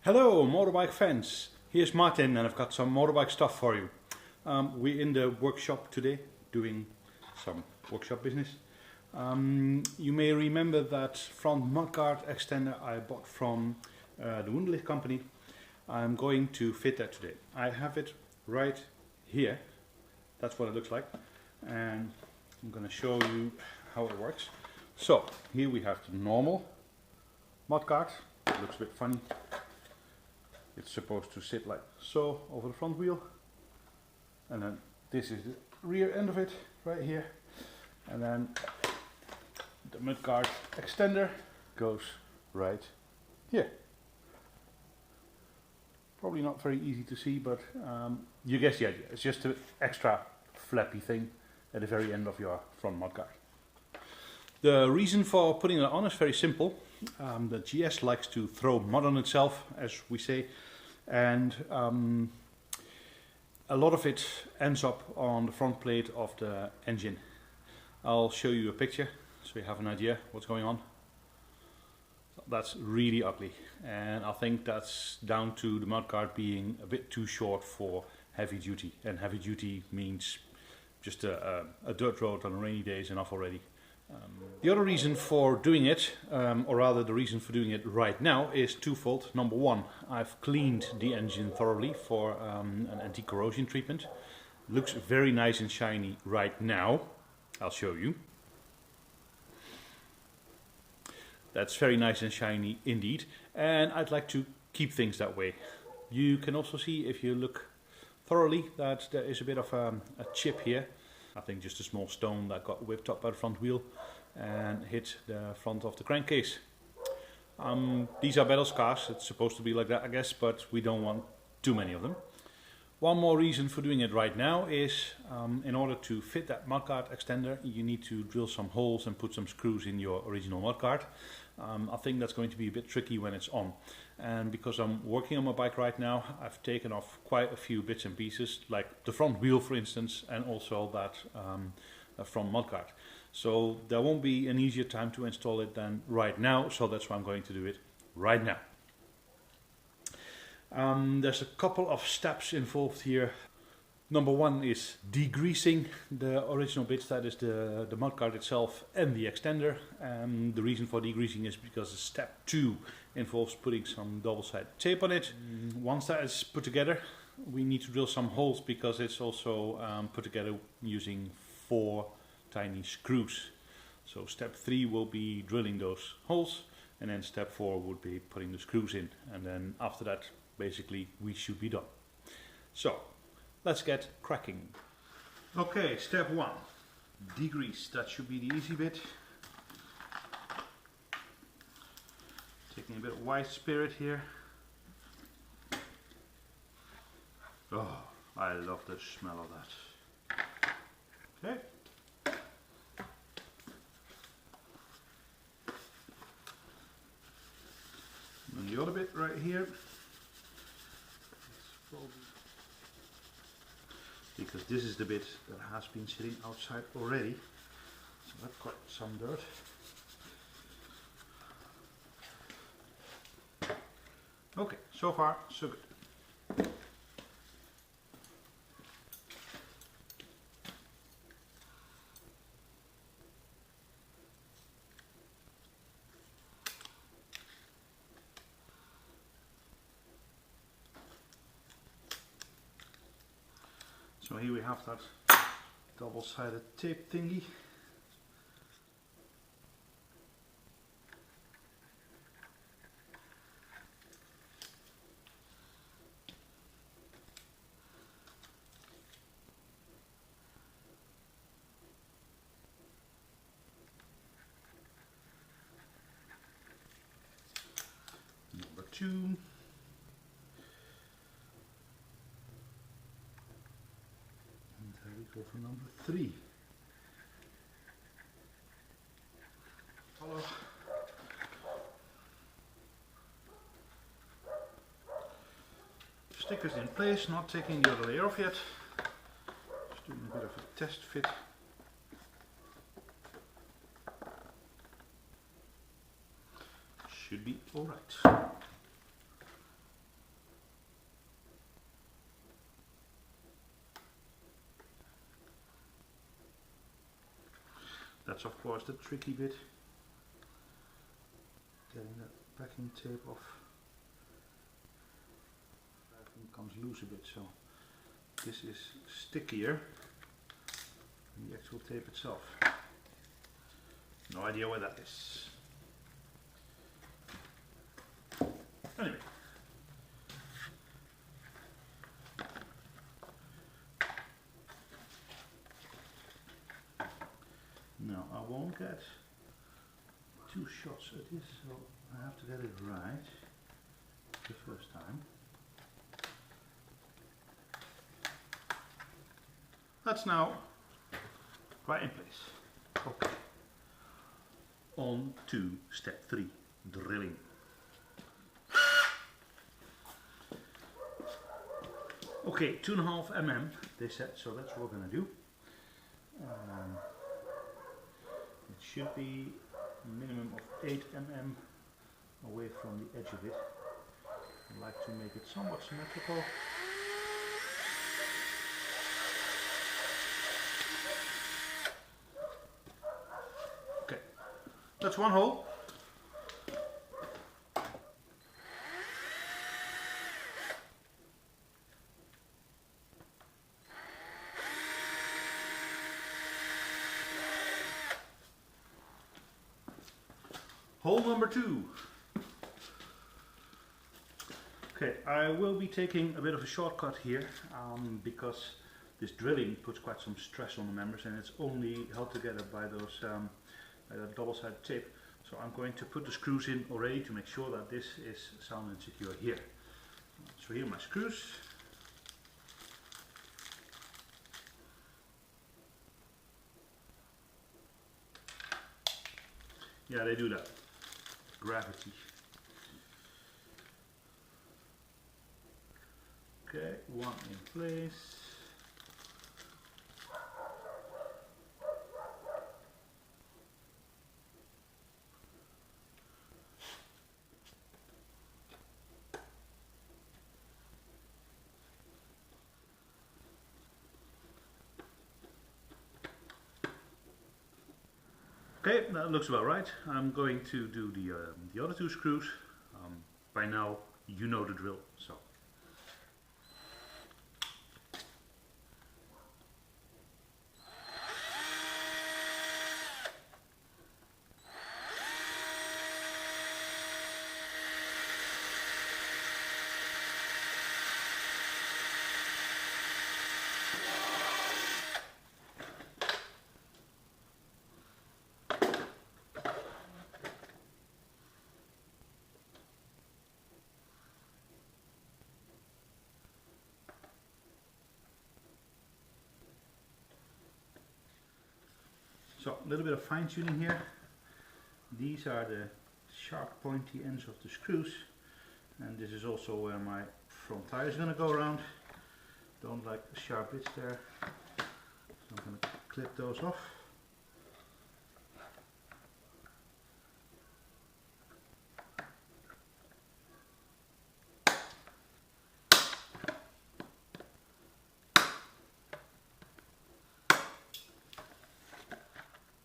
Hello motorbike fans, here's Martin and I've got some motorbike stuff for you. We're in the workshop today doing some workshop business. You may remember that front mudguard extender I bought from the Wunderlich company. I'm going to fit that today. I have it right here, that's what it looks like, and I'm going to show you how it works. So here we have the normal mudguard. It looks a bit funny. It's supposed to sit like so over the front wheel, and then this is the rear end of it right here, and then the mudguard extender goes right here. Probably not very easy to see, but you guess the idea. It's just an extra flappy thing at the very end of your front mudguard. The reason for putting it on is very simple. The GS likes to throw mud on itself, as we say, and a lot of it ends up on the front plate of the engine. I'll show you a picture so you have an idea what's going on. That's really ugly, and I think that's down to the mudguard being a bit too short for heavy duty, and heavy duty means just a dirt road on rainy days enough already. The other reason for doing it, or rather the reason for doing it right now, is twofold. Number one, I've cleaned the engine thoroughly for an anti-corrosion treatment. Looks very nice and shiny right now. I'll show you. That's very nice and shiny indeed, and I'd like to keep things that way. You can also see, if you look thoroughly, that there is a bit of a chip here. I think just a small stone that got whipped up by the front wheel and hit the front of the crankcase. These are battle scars. It's supposed to be like that, I guess, but we don't want too many of them. One more reason for doing it right now is in order to fit that mudguard extender, you need to drill some holes and put some screws in your original mudguard. I think that's going to be a bit tricky when it's on. And because I'm working on my bike right now, I've taken off quite a few bits and pieces, like the front wheel for instance, and also that front mudguard. So there won't be an easier time to install it than right now, so that's why I'm going to do it right now. There's a couple of steps involved here. Number one is degreasing the original bits, that is the mudguard itself and the extender. The reason for degreasing is because step two involves putting some double-sided tape on it. Once that is put together, we need to drill some holes because it's also put together using 4 tiny screws. So step 3 will be drilling those holes, and then step 4 would be putting the screws in, and then after that basically we should be done. So let's get cracking. Okay, step 1, degrease. That should be the easy bit. Taking a bit of white spirit here. Oh, I love the smell of that. Okay. And the other bit right here. Because this is the bit that has been sitting outside already, so that's quite some dirt. Okay, so far so good. So here we have that double-sided tape thingy. Number 2. Go for number 3. Follow. Stickers in place, not taking the other layer off yet. Just doing a bit of a test fit. Should be alright. That's of course the tricky bit. Getting that backing tape off. Everything comes loose a bit, so this is stickier than the actual tape itself. No idea where that is. Anyway. Now I won't get 2 shots at this, so I have to get it right the first time. That's now right in place. Okay. On to step 3, drilling. Okay, 2.5 mm they said, so that's what we're going to do. It should be a minimum of 8 mm away from the edge of it. I like to make it somewhat symmetrical. Okay, that's one hole. Hole number 2. Okay, I will be taking a bit of a shortcut here because this drilling puts quite some stress on the members, and it's only held together by those that double-sided tape. So I'm going to put the screws in already to make sure that this is sound and secure here. So here are my screws. Yeah, they do that. Gravity. Okay, one in place. Okay, that looks about right. I'm going to do the other 2 screws. By now you know the drill, so. So a little bit of fine tuning here. These are the sharp pointy ends of the screws, and this is also where my front tire is going to go around. Don't like the sharp bits there, so I'm going to clip those off.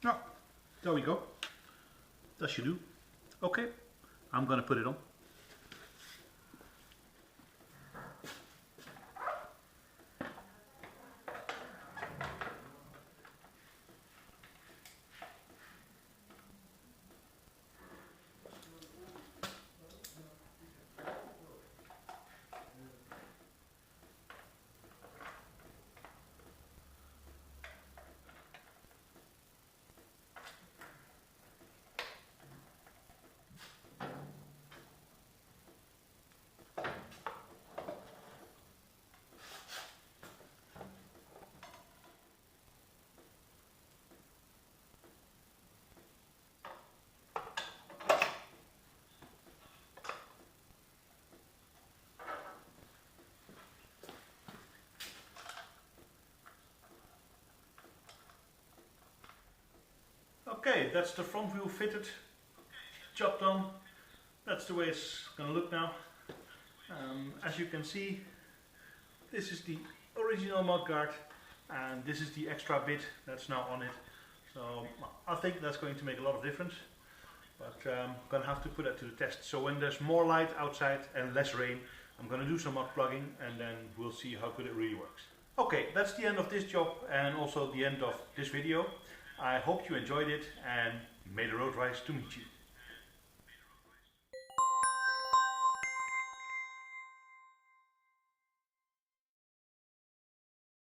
Oh, there we go. That should do. Okay, I'm gonna put it on. Okay, that's the front wheel fitted, job done. That's the way it's going to look now. As you can see, this is the original mudguard, and this is the extra bit that's now on it. So I think that's going to make a lot of difference, but I'm going to have to put that to the test. So when there's more light outside and less rain, I'm going to do some mud plugging, and then we'll see how good it really works. Okay, that's the end of this job and also the end of this video. I hope you enjoyed it, and may the road rise to meet you.